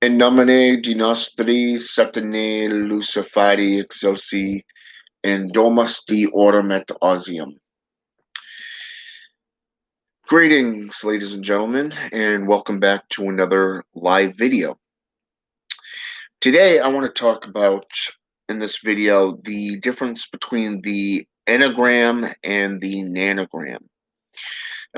In nomine dinastri satanae luciferi excelsi in domus de orem et ausium. Greetings, ladies and gentlemen, and welcome back to another live video. Today, I want to talk about, in this video, the difference between the Enneagram and the Nanagram.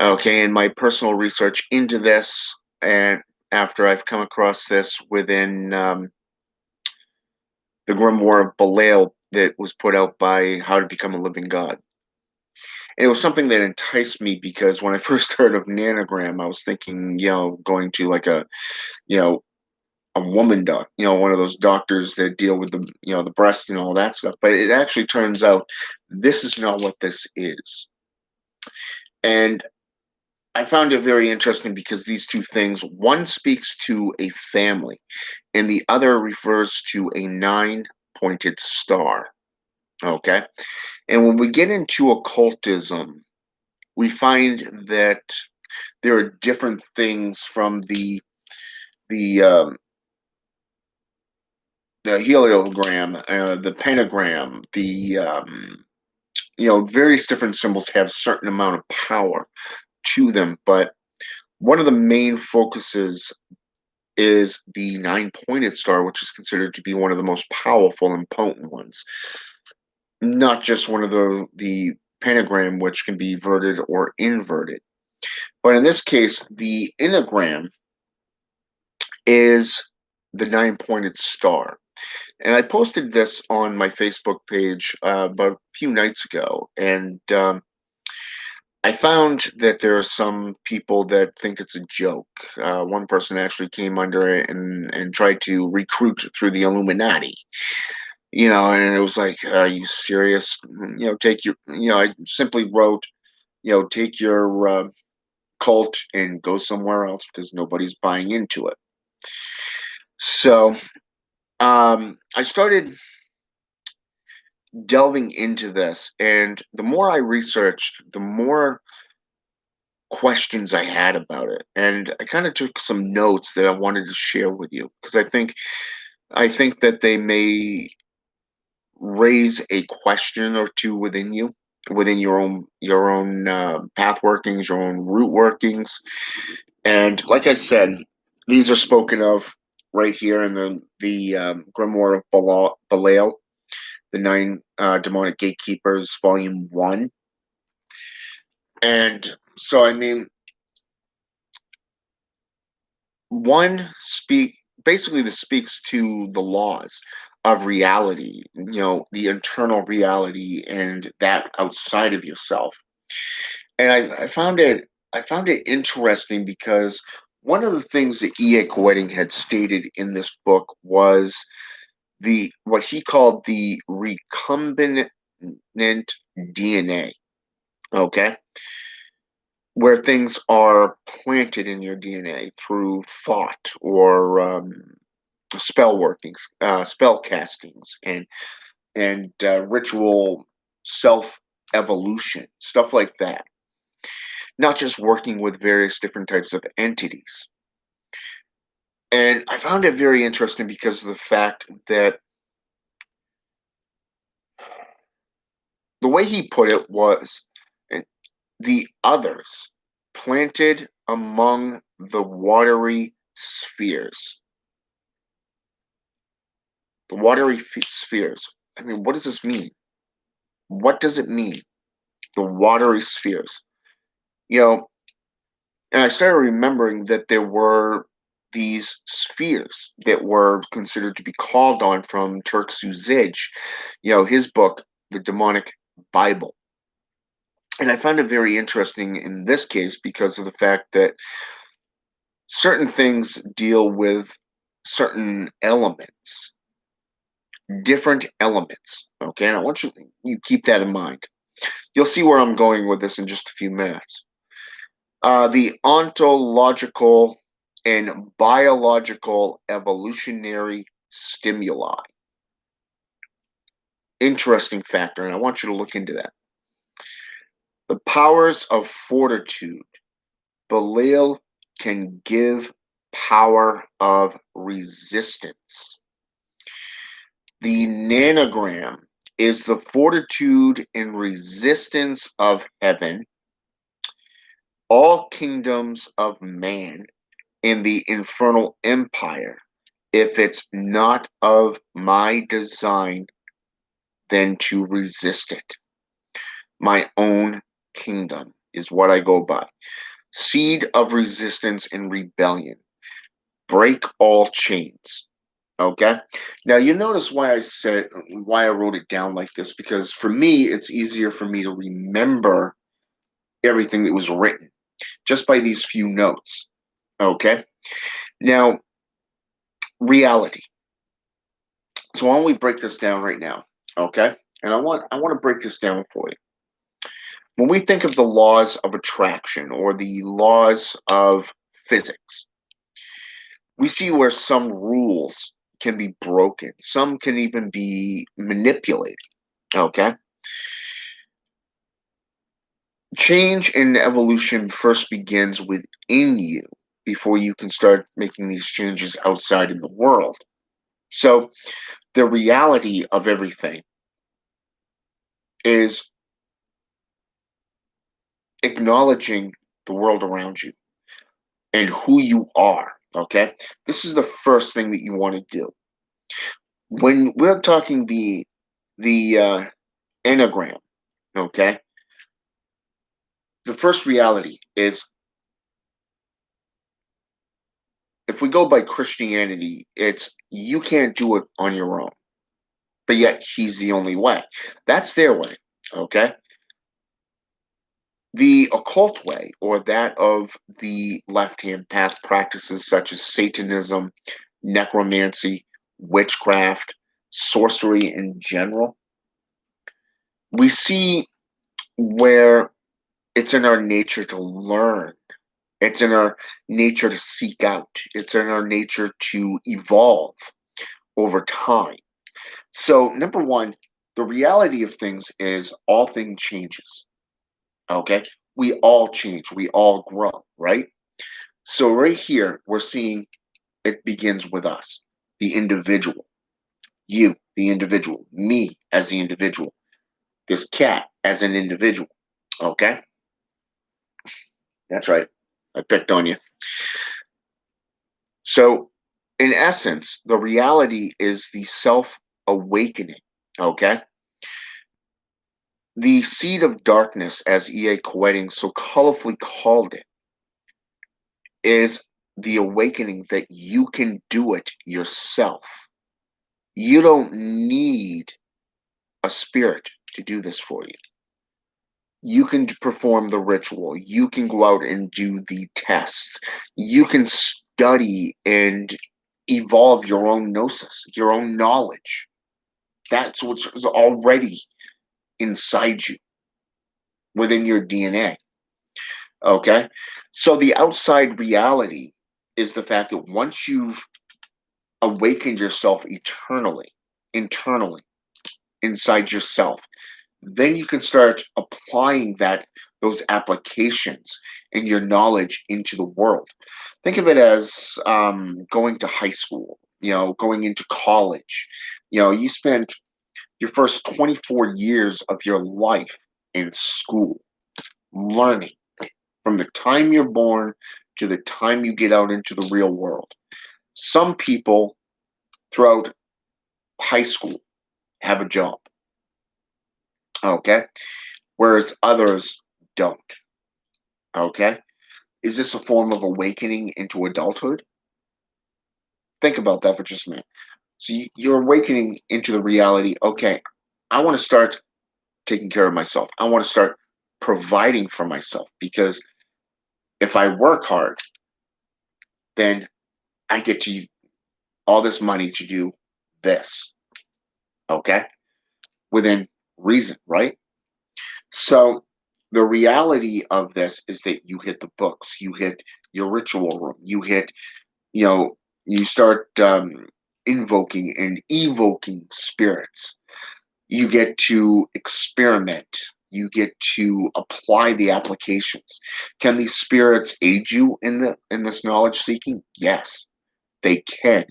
Okay, and my personal research into this, and after I've come across this within the Grimoire of Belial that was put out by How to Become a Living God. And it was something that enticed me because when I first heard of Nanogram, I was thinking, going to like you know, a woman doc, one of those doctors that deal with the breast and all that stuff. But it actually turns out this is not what this is. And I found it very interesting because these two things, one speaks to a family and the other refers to a nine-pointed star. Okay. And when we get into occultism, we find that there are different things from the um, the heliogram, the pentagram, various different symbols have certain amount of power to them, but one of the main focuses is the nine-pointed star, which is considered to be one of the most powerful and potent ones. Not just one of the pentagram, which can be verted or inverted. But in this case, the enneagram is the nine-pointed star. And I posted this on my Facebook page about a few nights ago, and I found that there are some people that think it's a joke. One person actually came under it and tried to recruit through the Illuminati. And it was like, are you serious? Take your, I simply wrote, take your cult and go somewhere else because nobody's buying into it. So I started delving into this, and the more I researched, the more questions I had about it, and I kind of took some notes that I wanted to share with you because I think that they may raise a question or two within you, within your own path workings, your own root workings. And like I said, these are spoken of right here in the Grimoire of Belial, the Nine Demonic Gatekeepers, Volume 1. And so, I mean, one basically this speaks to the laws of reality, the internal reality and that outside of yourself. And I found it interesting because one of the things that E.A. Goetting had stated in this book was the what he called the recombinant DNA. Okay, where things are planted in your DNA through thought or spell workings, spell castings, and ritual self evolution, stuff like that. Not just working with various different types of entities. And I found it very interesting because of the fact that the way he put it was the others planted among the watery spheres. The watery spheres. I mean, what does this mean? What does it mean? The watery spheres. You know, and I started remembering that there were these spheres that were considered to be called on from Turksu Zij, his book, The Demonic Bible. And I found it very interesting in this case because of the fact that certain things deal with certain elements, different elements. Okay, and I want you keep that in mind. You'll see where I'm going with this in just a few minutes. The ontological and biological evolutionary stimuli. Interesting factor, and I want you to look into that. The powers of fortitude. Belial can give power of resistance. The nanogram is the fortitude and resistance of heaven, all kingdoms of man, in the infernal empire. If it's not of my design, then to resist it. My own kingdom is what I go by. Seed of resistance and rebellion. Break all chains. Okay. Now you notice why I wrote it down like this, because for me it's easier for me to remember everything that was written just by these few notes. Okay. Now, reality. So why don't we break this down right now? Okay. And I want to break this down for you. When we think of the laws of attraction or the laws of physics, we see where some rules can be broken, some can even be manipulated. Okay. Change and evolution first begins within you before you can start making these changes outside in the world. So, the reality of everything is acknowledging the world around you and who you are. Okay. This is the first thing that you want to do. When we're talking the Enneagram, okay, the first reality is, if we go by Christianity, it's you can't do it on your own, but yet he's the only way. That's their way, okay? The occult way, or that of the left hand path practices such as Satanism, necromancy, witchcraft, sorcery in general, we see where it's in our nature to learn. It's in our nature to seek out. It's in our nature to evolve over time. So, number one, the reality of things is all things changes. Okay, we all change. We all grow, right? So, right here, we're seeing it begins with us, the individual. You, the individual. Me as the individual. This cat as an individual. Okay, that's right. I picked on you. So, in essence, the reality is the self awakening. Okay. The seed of darkness, as E.A. Coetting so colorfully called it, is the awakening that you can do it yourself. You don't need a spirit to do this for you. You can perform the ritual. You can go out and do the tests. You can study and evolve your own gnosis, your own knowledge. That's what's already inside you, within your DNA. Okay. So the outside reality is the fact that once you've awakened yourself internally, inside yourself, then you can start applying those applications and your knowledge into the world. Think of it as going to high school, going into college. You spent your first 24 years of your life in school learning from the time you're born to the time you get out into the real world. Some people throughout high school have a job, okay? Whereas others don't, okay? Is this a form of awakening into adulthood? Think about that for just a minute. So you're awakening into the reality, okay, I want to start taking care of myself. I want to start providing for myself, because if I work hard, then I get to all this money to do this, okay? Within reason, right? So the reality of this is that you hit the books, you hit your ritual room, you know, you start invoking and evoking spirits. You get to experiment. You get to apply the applications. Can these spirits aid you in this knowledge seeking? Yes, they can.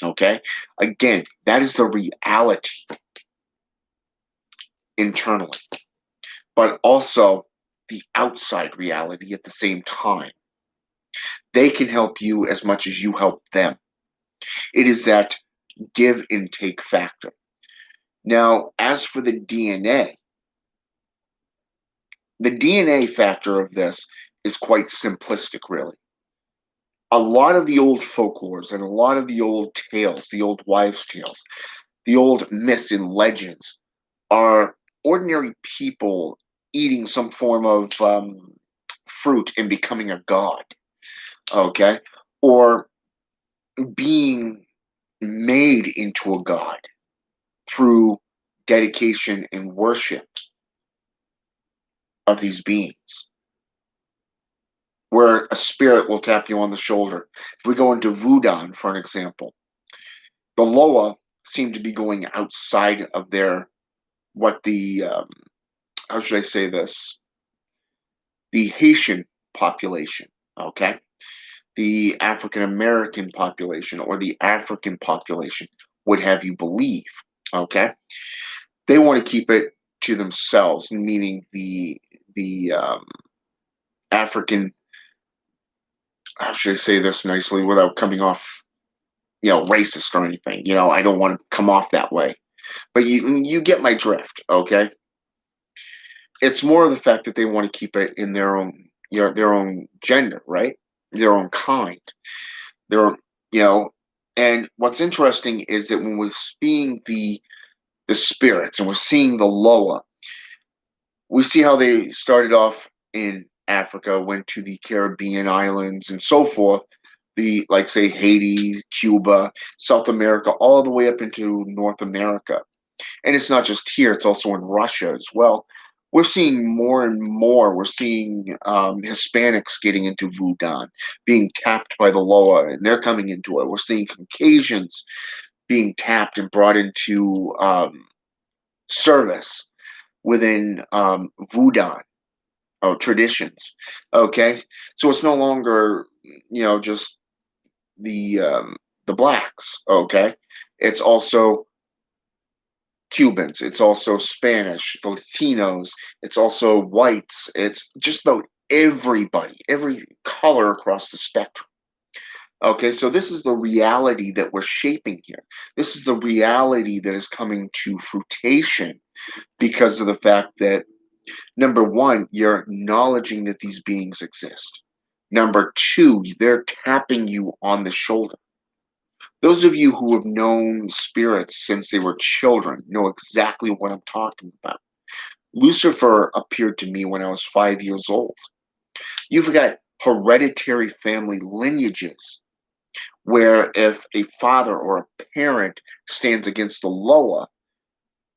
Okay? Again, that is the reality internally, but also the outside reality at the same time. They can help you as much as you help them. It is that give and take factor. Now, as for the DNA factor of this is quite simplistic, really. A lot of the old folklores and a lot of the old tales, the old wives' tales, the old myths and legends are ordinary people eating some form of fruit and becoming a god, okay? Or being made into a god through dedication and worship of these beings, where a spirit will tap you on the shoulder. If we go into Voodoo, for an example, the Loa seem to be going outside of their what the how should I say this? The Haitian population, okay? The African American population or the African population would have you believe, okay? They want to keep it to themselves, meaning the African. How should I say this nicely without coming off, racist or anything? I don't want to come off that way, but you get my drift, okay? It's more of the fact that they want to keep it in their own gender, right? Their own kind. Their you know, and what's interesting is that when we're seeing the spirits and we're seeing the Loa, we see how they started off in Africa, went to the Caribbean islands and so forth, the like say Haiti, Cuba, South America, all the way up into North America. And it's not just here; it's also in Russia as well. We're seeing more and more. We're seeing Hispanics getting into voodoo, being tapped by the Loa, and they're coming into it. We're seeing Caucasians being tapped and brought into service within voodoo traditions. Okay, so it's no longer just the um, the blacks. Okay, it's also Cubans. It's also Spanish, the Latinos. It's also whites. It's just about everybody, every color across the spectrum. Okay, so this is the reality that we're shaping here. This is the reality that is coming to fruition because of the fact that number one, you're acknowledging that these beings exist. Number two, they're tapping you on the shoulder. Those of you who have known spirits since they were children know exactly what I'm talking about. Lucifer appeared to me when I was 5 years old. You've got hereditary family lineages where if a father or a parent stands against the Loa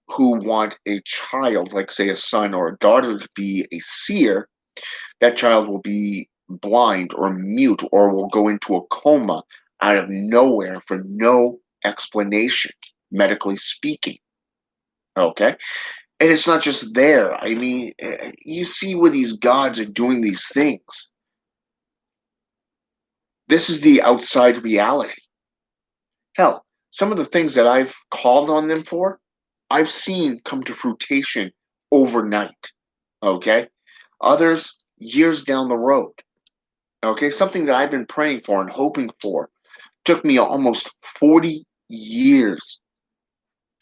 who want a child, like say a son or a daughter, to be a seer, that child will be blind or mute or will go into a coma out of nowhere for no explanation, medically speaking. Okay. And it's not just there. I mean, you see where these gods are doing these things. This is the outside reality. Hell, some of the things that I've called on them for, I've seen come to fruition overnight. Okay. Others, years down the road. Okay. Something that I've been praying for and hoping for took me almost 40 years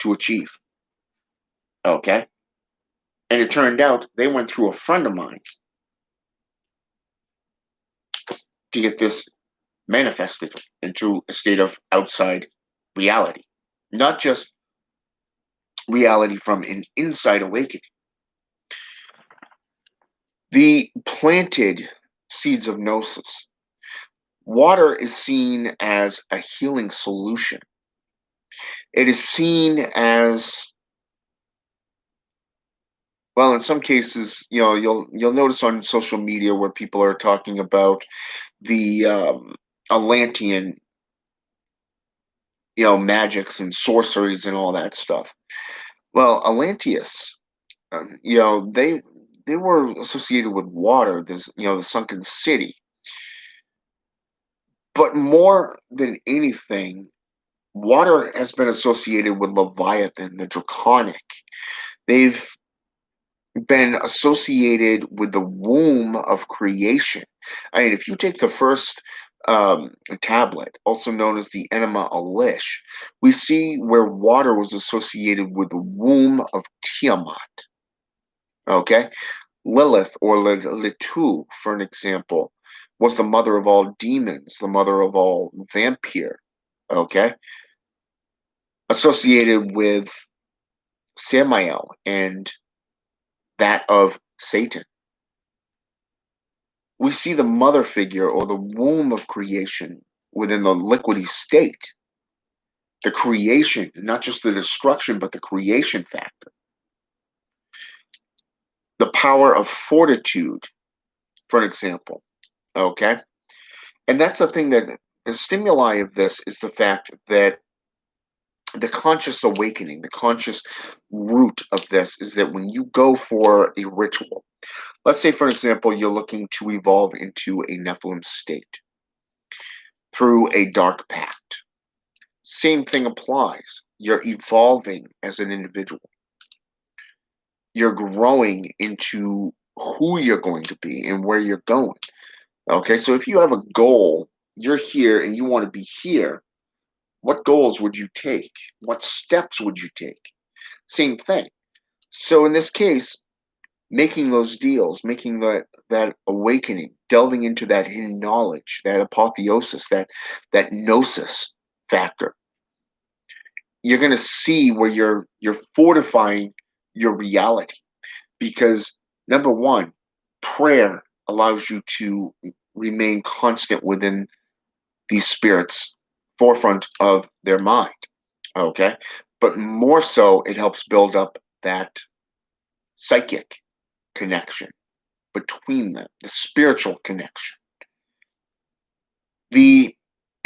to achieve. Okay. And it turned out they went through a friend of mine to get this manifested into a state of outside reality, not just reality from an inside awakening. The planted seeds of gnosis. Water is seen as a healing solution. It is seen as well in some cases, you'll notice on social media where people are talking about the Atlantean, magics and sorceries and all that stuff. Well, Atlanteus They were associated with water. This, the sunken city. But more than anything, water has been associated with Leviathan, the draconic. They've been associated with the womb of creation. I mean, if you take the first tablet, also known as the Enema Elish, we see where water was associated with the womb of Tiamat. Okay, Lilith or Litu, for an example, was the mother of all demons, the mother of all vampire. Okay, associated with Samael and that of Satan. We see the mother figure or the womb of creation within the liquidy state, the creation, not just the destruction, but the creation factor, the power of fortitude, for an example. Okay. And that's the thing, that the stimuli of this is the fact that the conscious awakening, the conscious root of this is that when you go for a ritual, let's say, for example, you're looking to evolve into a Nephilim state through a dark pact. Same thing applies. You're evolving as an individual. You're growing into who you're going to be and where you're going. Okay, so if you have a goal, you're here and you want to be here, what goals would you take? What steps would you take? Same thing. So in this case, making those deals, making that awakening, delving into that hidden knowledge, that apotheosis, that gnosis factor, you're going to see where you're fortifying your reality, because number one, prayer allows you to remain constant within these spirits forefront of their mind. Okay, but more so, it helps build up that psychic connection between them, the spiritual connection, the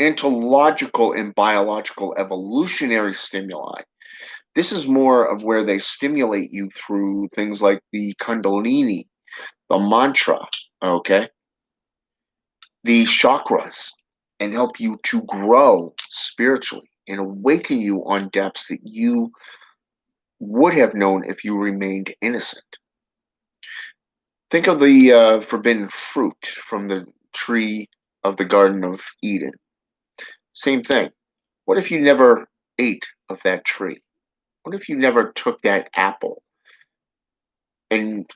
ontological and biological evolutionary stimuli. This is more of where they stimulate you through things like the Kundalini, the mantra, okay, the chakras, and help you to grow spiritually and awaken you on depths that you would have known if you remained innocent. Think of the forbidden fruit from the tree of the Garden of Eden. Same thing. What if you never ate of that tree? What if you never took that apple? And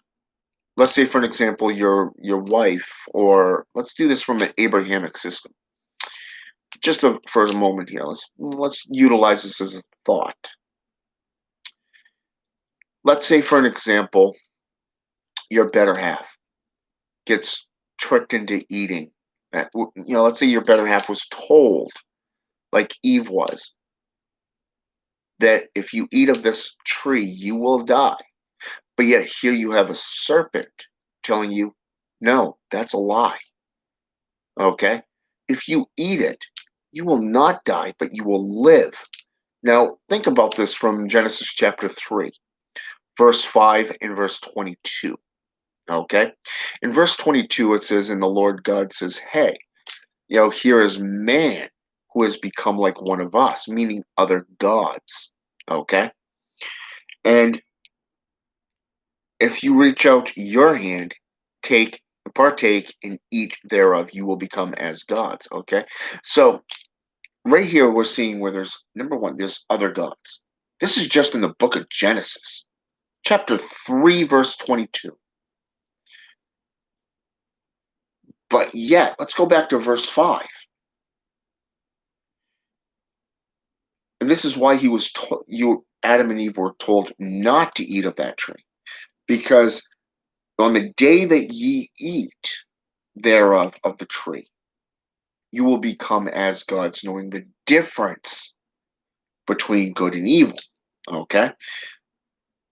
let's say, for an example, your wife, or let's do this from an Abrahamic system. Just for a moment here, let's utilize this as a thought. Let's say, for an example, your better half gets tricked into eating. Let's say your better half was told, like Eve was, that if you eat of this tree, you will die. But yet here you have a serpent telling you, no, that's a lie. Okay? If you eat it, you will not die, but you will live. Now, think about this from Genesis chapter 3, verse 5 and verse 22. Okay? In verse 22, it says, and the Lord God says, hey, here is man who has become like one of us, meaning other gods. Okay? And if you reach out your hand, partake, and eat thereof, you will become as gods. Okay? So, right here, we're seeing where there's, number one, there's other gods. This is just in the book of Genesis, chapter 3, verse 22. But yet, let's go back to verse 5. And this is why Adam and Eve were told not to eat of that tree. Because on the day that ye eat thereof of the tree, you will become as gods, knowing the difference between good and evil. Okay?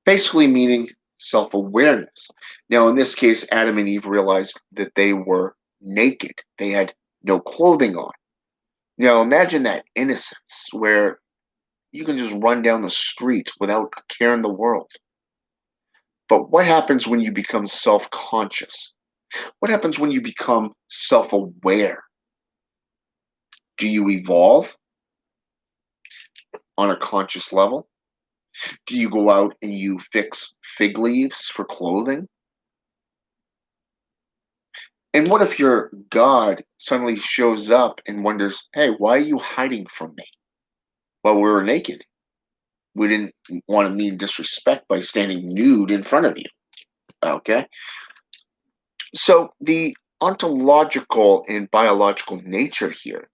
Basically meaning self-awareness. Now, in this case, Adam and Eve realized that they were naked. They had no clothing on. Now, imagine that innocence where you can just run down the street without a care in the world. But what happens when you become self-conscious? What happens when you become self-aware? Do you evolve on a conscious level? Do you go out and you fix fig leaves for clothing? And what if your God suddenly shows up and wonders, hey, why are you hiding from me? Well, we were naked. We didn't want to mean disrespect by standing nude in front of you. Okay. So the ontological and biological nature here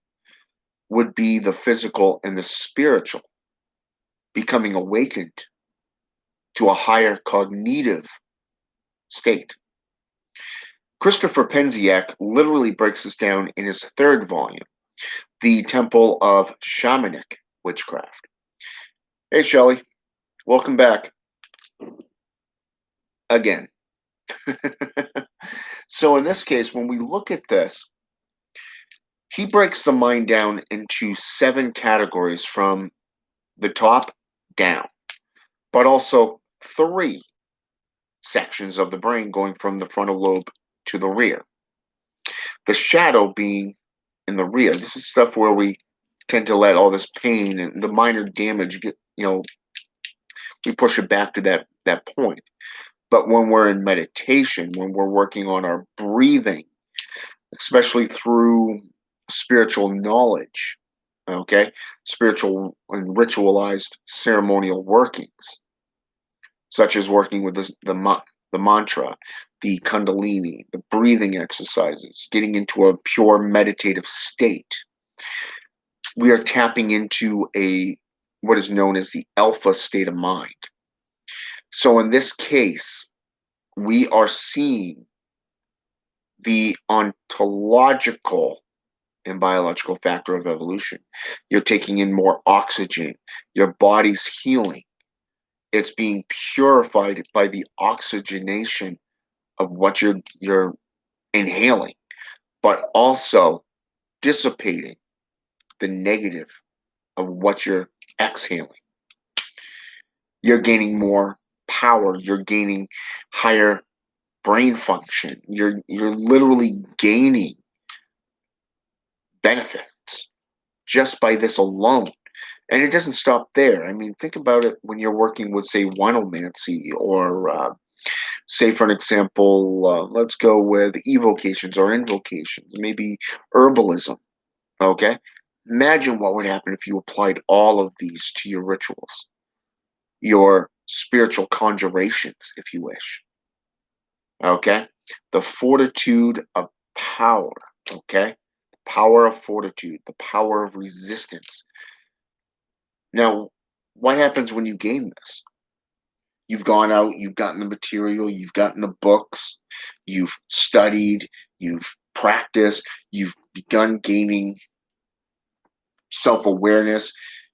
would be the physical and the spiritual becoming awakened to a higher cognitive state. Christopher Penziak literally breaks this down in his third volume, The Temple of Shamanic Witchcraft. Hey, Shelley, welcome back again. So, in this case, when we look at this, he breaks the mind down into 7 categories from the top down, but also 3 sections of the brain going from the frontal lobe to the rear. The shadow being in the rear. This is stuff where we tend to let all this pain and the minor damage get, we push it back to that point. But when we're in meditation, when we're working on our breathing, especially through spiritual knowledge, okay, spiritual and ritualized ceremonial workings, such as working with the mantra, the kundalini, the breathing exercises, getting into a pure meditative state, we are tapping into a what is known as the alpha state of mind. So in this case, we are seeing the ontological and biological factor of evolution. You're taking in more oxygen. Your body's healing. It's being purified by the oxygenation of what you're inhaling, but also dissipating the negative of what you're exhaling. You're gaining more power. You're gaining higher brain function. You're literally gaining benefits just by this alone. And it doesn't stop there. I mean, think about it when you're working with, say, winomancy or, say, for an example, let's go with evocations or invocations, maybe herbalism. Okay? Imagine what would happen if you applied all of these to your rituals, your spiritual conjurations, if you wish. Okay? The fortitude of power. Okay? The power of fortitude, the power of resistance. Now, what happens when you gain this? You've gone out, you've gotten the material, you've gotten the books, you've studied, you've practiced, you've begun gaining self-awareness.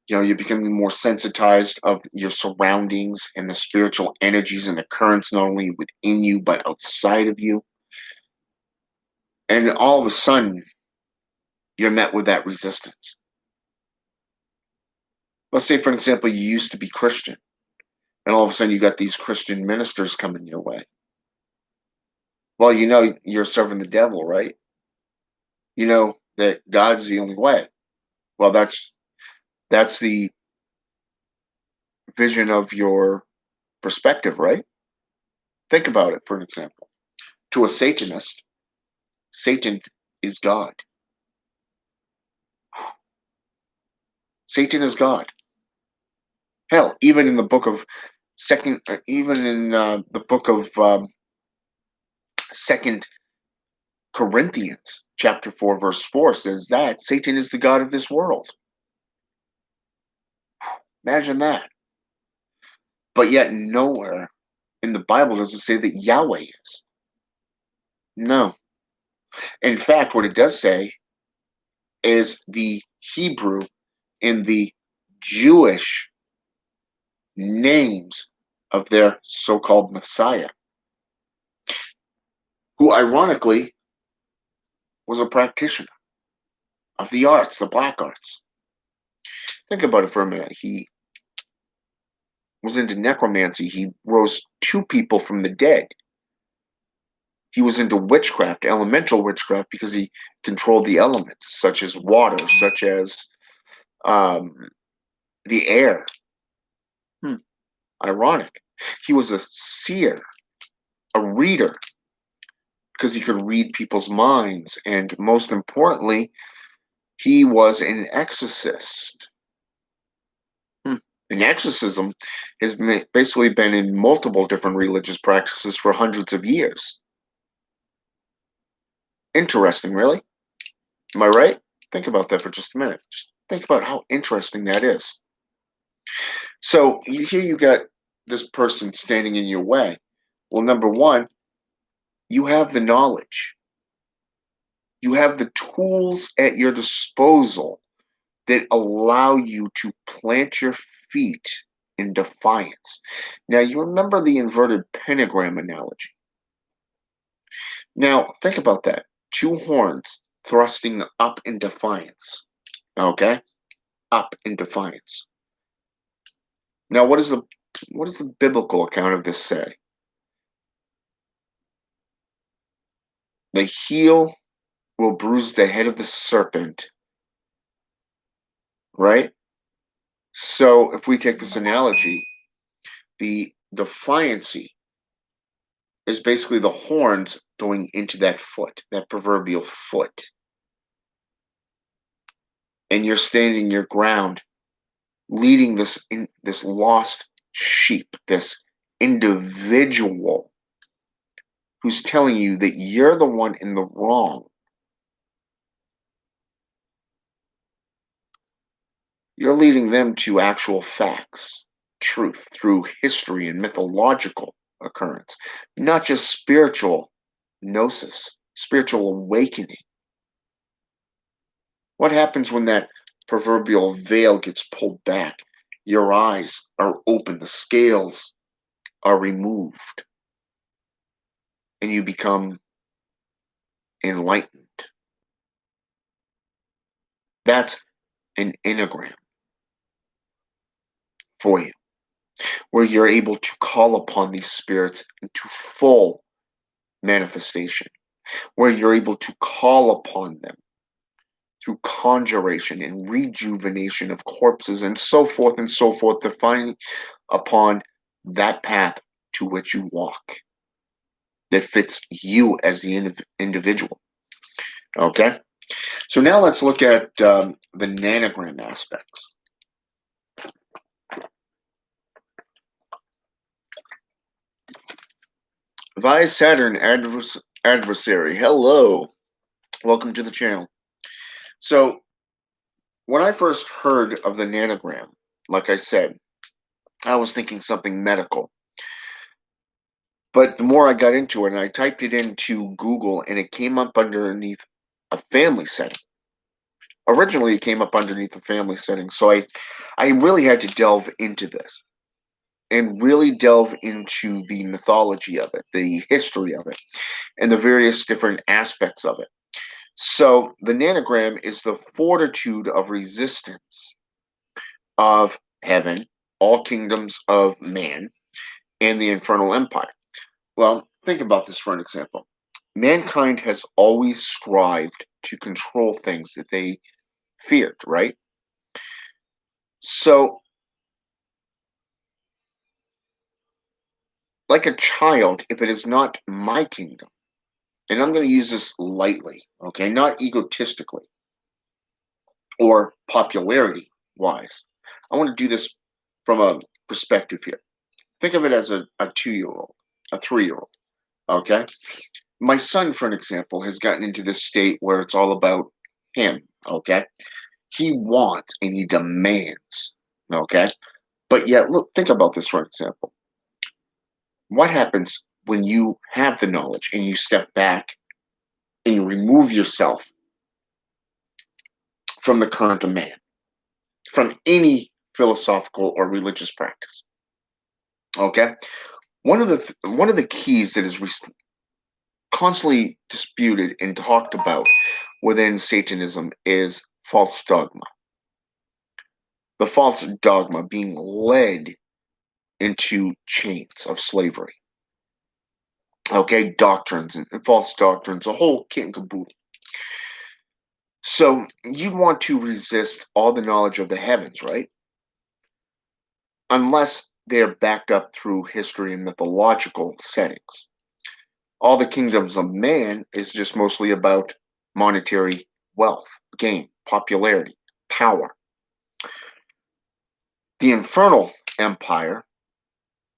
You're becoming more sensitized of your surroundings and the spiritual energies and the currents not only within you but outside of you. And all of a sudden, you're met with that resistance. Let's say, for example, you used to be Christian, and all of a sudden you got these Christian ministers coming your way. Well, you're serving the devil, right? You know that God's the only way. Well, that's the vision of your perspective, right? Think about it for an example. To a Satanist, Satan is God. Satan is God. Hell, even in the book of even in the book of Second Corinthians, chapter 4, verse 4 says that Satan is the God of this world. Imagine that. But yet nowhere in the Bible does it say that Yahweh is. No. In fact, what it does say is the Hebrew and the Jewish names of their so-called Messiah, who ironically was a practitioner of the arts, the black arts. Think about it for a minute. He was into necromancy. He rose two people from the dead. He was into witchcraft, elemental witchcraft, because he controlled the elements, such as water, such as um, the air. Ironic. He was a seer, a reader, because he could read people's minds. And most importantly, he was an exorcist. And exorcism has basically been in multiple different religious practices for hundreds of years. Interesting, really? Am I right? Think about that for just a minute. Just think about how interesting that is. So here you got this person standing in your way. Well, number one, you have the knowledge. You have the tools at your disposal that allow you to plant your feet in defiance. Now, you remember the inverted pentagram analogy. Now, think about that. Two horns thrusting up in defiance. Okay? Up in defiance. Now, what does the biblical account of this say? The heel will bruise the head of the serpent, right? So, if we take this analogy, the defiancy is basically the horns going into that foot, that proverbial foot. And you're standing your ground, leading this lost sheep, this individual who's telling you that you're the one in the wrong. You're leading them to actual facts, truth, through history and mythological occurrence, not just spiritual gnosis, spiritual awakening. What happens when that proverbial veil gets pulled back? Your eyes are open, the scales are removed, and you become enlightened. That's an enneagram for you, where you're able to call upon these spirits into full manifestation, where you're able to call upon them through conjuration and rejuvenation of corpses and so forth, to find upon that path to which you walk that fits you as the individual. Okay? So now let's look at the nanogram aspects. Via Saturn adversary. Hello. Welcome to the channel. So when I first heard of the nanogram, like I said, I was thinking something medical. But the more I got into it, and I typed it into Google, and it came up underneath a family setting. Originally, it came up underneath a family setting. So I really had to delve into this and really delve into the mythology of it, the history of it, and the various different aspects of it. So the nanogram is the fortitude of resistance of heaven, all kingdoms of man, and the infernal empire. Well, think about this for an example. Mankind has always strived to control things that they feared, right? So, like a child, if it is not my kingdom, and I'm going to use this lightly, okay, not egotistically or popularity wise. I want to do this from a perspective here. Think of it as a 2-year-old, a 3-year-old, okay? My son, for an example, has gotten into this state where it's all about him, okay? He wants and he demands, okay? But yet, look, think about this for example. What happens when you have the knowledge and you step back and you remove yourself from the current demand, from any philosophical or religious practice? Okay, one of the keys that is constantly disputed and talked about within Satanism is false dogma. The false dogma being led into chains of slavery. Okay, doctrines and false doctrines, a whole kit and caboodle. So you'd want to resist all the knowledge of the heavens, right? Unless they are backed up through history and mythological settings. All the kingdoms of man is just mostly about monetary wealth, gain, popularity, power. The infernal empire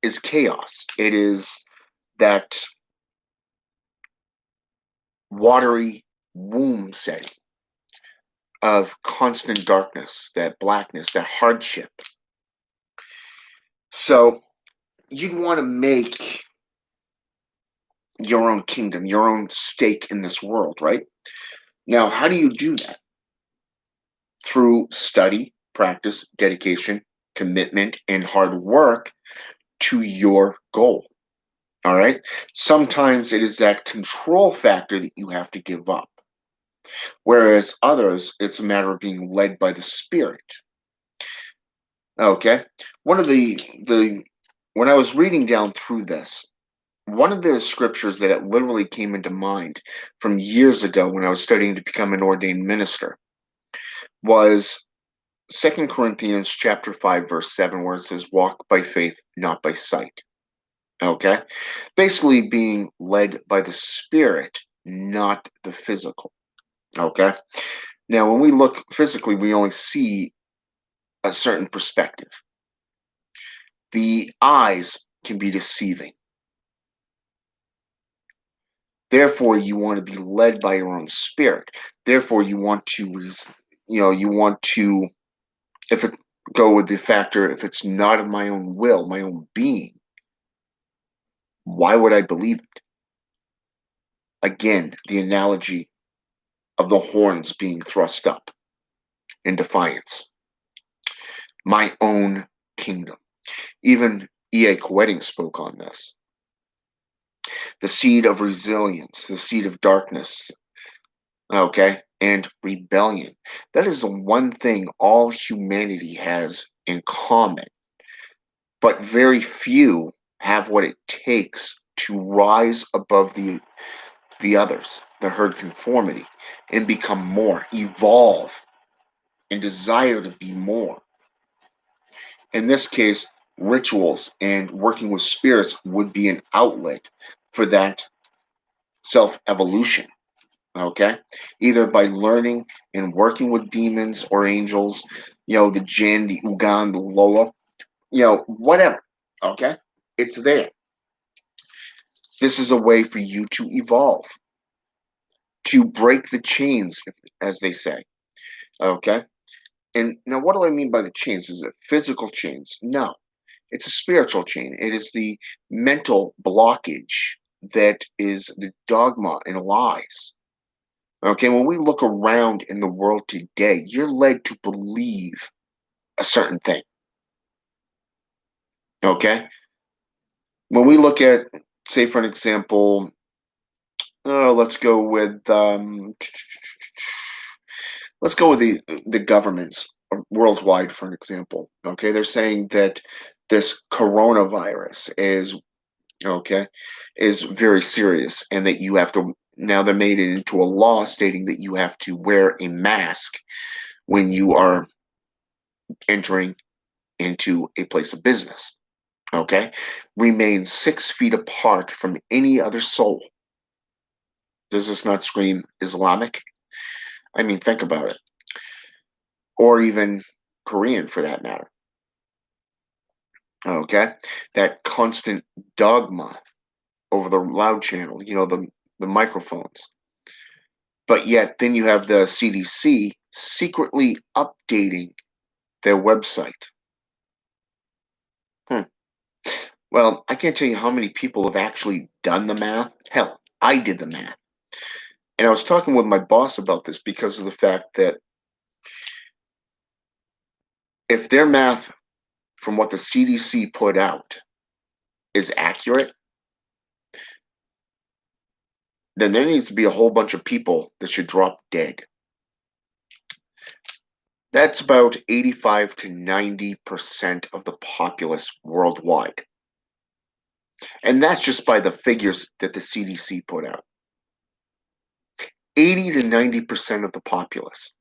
is chaos. It is that watery womb setting of constant darkness, that blackness, that hardship. So you'd want to make your own kingdom, your own stake in this world, right? Now, how do you do that? Through study, practice, dedication, commitment, and hard work to your goal. All right. Sometimes it is that control factor that you have to give up. Whereas others, it's a matter of being led by the Spirit. Okay. One of the when I was reading down through this, one of the scriptures that it literally came into mind from years ago when I was studying to become an ordained minister was Second Corinthians chapter 5, verse 7, where it says, walk by faith, not by sight. Okay. Basically being led by the Spirit, not the physical. Okay. Now, when we look physically, we only see a certain perspective. The eyes can be deceiving. Therefore, you want to be led by your own spirit. Therefore, you want to, you want to, if it go with the factor, if it's not of my own will, my own being, why would I believe it? Again, the analogy of the horns being thrust up in defiance. My own kingdom. Even E.A. Quetting spoke on this. The seed of resilience, the seed of darkness, okay, and rebellion. That is the one thing all humanity has in common, but very few have what it takes to rise above the others, the herd conformity, and become more, evolve, and desire to be more. In this case, rituals and working with spirits would be an outlet for that self evolution. Okay, either by learning and working with demons or angels, the jinn, the ugan, the loa, whatever. Okay, it's there. This is a way for you to evolve, to break the chains, as they say. Okay, and now what do I mean by the chains? Is it physical chains? No, it's a spiritual chain. It is the mental blockage that is the dogma and lies. Okay, when we look around in the world today, you're led to believe a certain thing. Okay, when we look at, say, for an example, let's go with the governments worldwide, for an example. Okay, they're saying that this coronavirus is very serious, and that you have to now they made it into a law stating that you have to wear a mask when you are entering into a place of business. Okay, remain 6 feet apart from any other soul. Does this not scream Islamic? I mean, think about it, or even Korean for that matter. Okay, that constant dogma over the loud channel, the microphones. But yet, then you have the CDC secretly updating their website. Hmm. Well, I can't tell you how many people have actually done the math. Hell, I did the math. And I was talking with my boss about this because of the fact that if their math from what the CDC put out is accurate, then there needs to be a whole bunch of people that should drop dead. That's about 85 to 90% of the populace worldwide. And that's just by the figures that the CDC put out. 80 to 90% of the populace.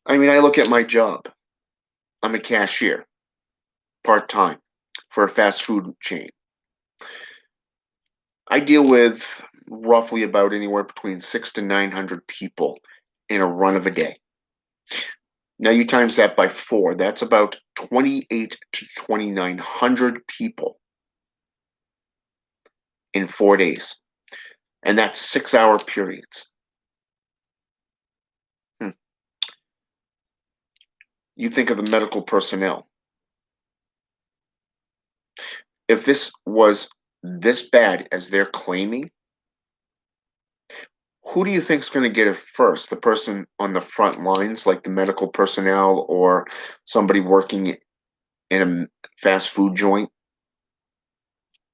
I mean, I look at my job. I'm a cashier, part time, for a fast food chain. I deal with roughly about anywhere between 6 to 900 people in a run of a day. Now you times that by 4, that's about 28 to 2,900 people in 4 days. And that's 6-hour periods. Hmm. You think of the medical personnel. If this was this bad as they're claiming, who do you think is going to get it first? The person on the front lines, like the medical personnel, or somebody working in a fast food joint,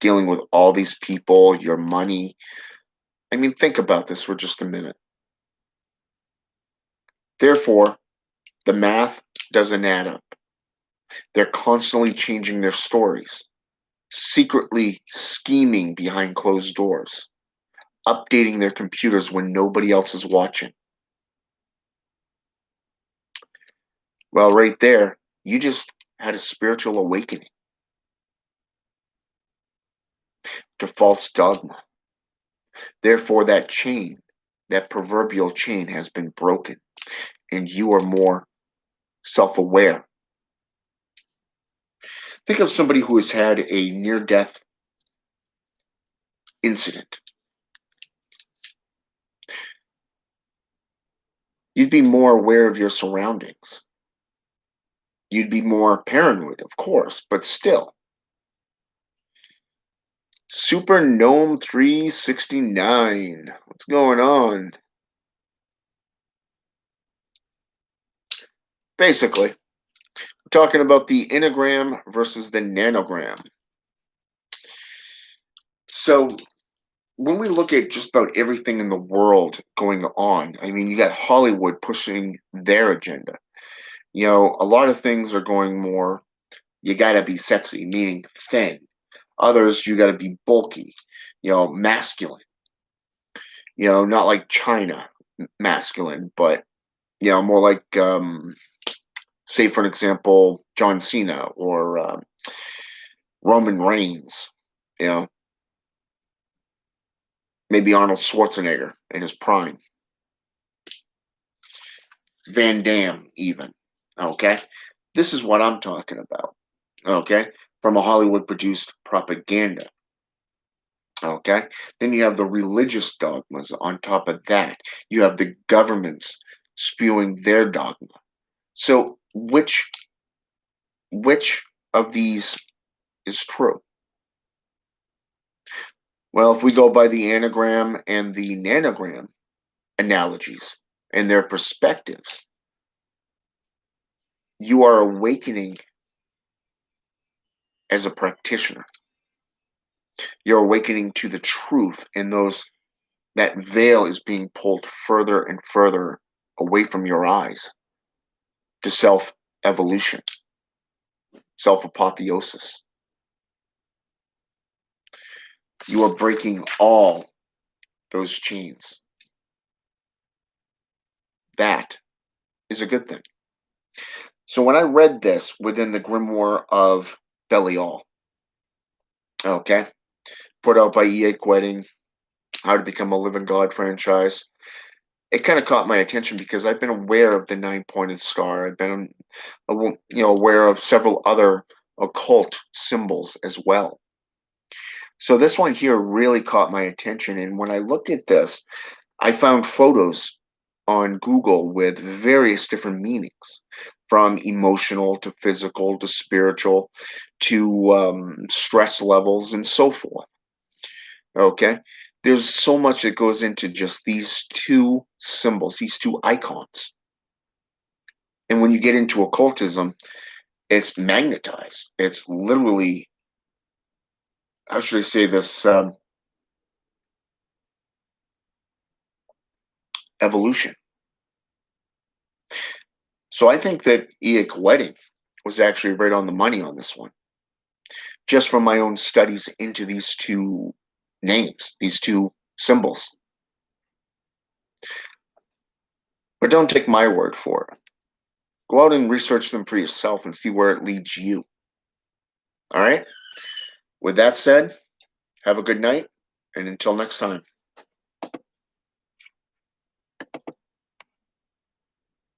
dealing with all these people, your money? I mean, think about this for just a minute. Therefore, the math doesn't add up. They're constantly changing their stories, secretly scheming behind closed doors, updating their computers when nobody else is watching. Well, right there, you just had a spiritual awakening to false dogma. Therefore, that chain, that proverbial chain, has been broken, and you are more self aware. Think of somebody who has had a near death incident. You'd be more aware of your surroundings. You'd be more paranoid, of course, but still. Super Gnome 369. What's going on? Basically, we're talking about the Enneagram versus the Nanogram. So, when we look at just about everything in the world going on, I mean, you got Hollywood pushing their agenda. A lot of things are going more, you got to be sexy, meaning thin. Others, you got to be bulky, masculine. Not like China masculine, but, more like, say, for an example, John Cena or Roman Reigns, you know, maybe Arnold Schwarzenegger in his prime, Van Damme, even. Okay. This is what I'm talking about. Okay. From a Hollywood produced propaganda. Okay. Then you have the religious dogmas on top of that. You have the governments spewing their dogma. So which of these is true? Well, if we go by the anagram and the nanogram analogies and their perspectives, you are awakening as a practitioner. You're awakening to the truth, and that veil is being pulled further and further away from your eyes to self evolution, self apotheosis. You are breaking all those chains. That is a good thing. So when I read this within the grimoire of Belial, okay, put out by EA Quetting, How to Become a Living God franchise, it kind of caught my attention because I've been aware of the nine-pointed star. I've been, aware of several other occult symbols as well. So this one here really caught my attention, and when I looked at this, I found photos on Google with various different meanings, from emotional to physical to spiritual to stress levels and so forth. Okay. There's so much that goes into just these two symbols, these two icons. And when you get into occultism, it's magnetized. It's literally, how should I say this? Evolution. So I think that Eik wedding was actually right on the money on this one, just from my own studies into these two names, these two symbols. But don't take my word for it. Go out and research them for yourself and see where it leads you. All right? With that said, have a good night, and until next time.